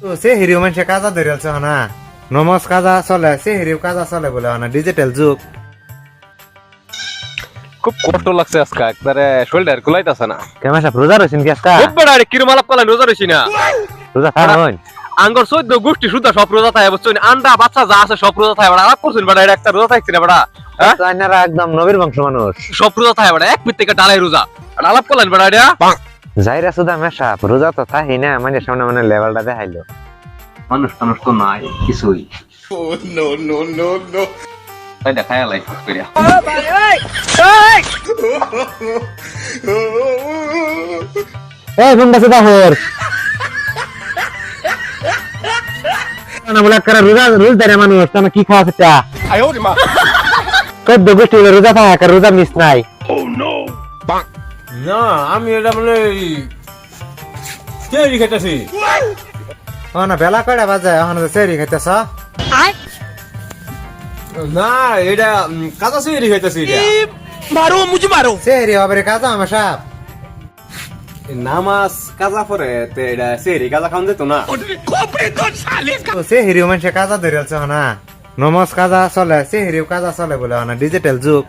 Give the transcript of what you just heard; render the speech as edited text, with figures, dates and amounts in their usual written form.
তো সে হিরিও মানুষে কাজা ধরেছে না নমস কাজা চলে সে হিরিও কাজা চলে বলে না ডিজিটাল যুগ। খুব কষ্ট লাগছে আজকে একবারে শরীরটা আর কুলাইতাছে না। কেমন সাহেব রোজা রয়েছেন কি আজকা? খুব বড় আরে কিরম আলাপ করলেন রোজা রইছি না। রোজা থাকুন আঙ্গর 14 গোষ্ঠী শুদ্ধ সব রোজা থাকে বুঝছেন, আন্ডা বাচ্চা যা আছে সব রোজা থাকে। আলাপ করছেন বড় এটা একটা রোজা থাকছে না বড়, হ্যাঁ আপনারা একদম নবীর বংশ মানুষ, সব রোজা থাকে বড় এক মিনিট থেকে ডালাই রোজা আর আলাপ করলেন বড় এটা। যাইরা সুদা মেশা রোজা তো থাকি না মানে সামনে মানে লেভেলটা দেখাইলো। মানুষ টানুষ তো নাই কিছুই। নো নো নো নো তাই দেখায় লাইফ করিয়া। এই বন্ধা সুদা হর না বলে করে রোজা রোজদারে মানুষ তুমি কি খাওয়া সেটা আয়ো রে মা কত গোষ্ঠী রোজা থাকে রোজা মিস নাই। না আমি এটা মানে চেরি খাইতেছি। ও না বেলা কয়টা বাজে এখন সেরি খাইতেছ? না এটা কাঁচা চেরি খাইতেছি। সেরি হবে রে কাজা আমার সাহেব। নামাজ কাজা পরে তে এটা চেরি কাজা খাওয়া যেত না। তো সে হিরিও মানুষে কাজা ধরেছে না নমস কাজা চলে সে হিরিও কাজা চলে বলে না ডিজিটাল যুগ।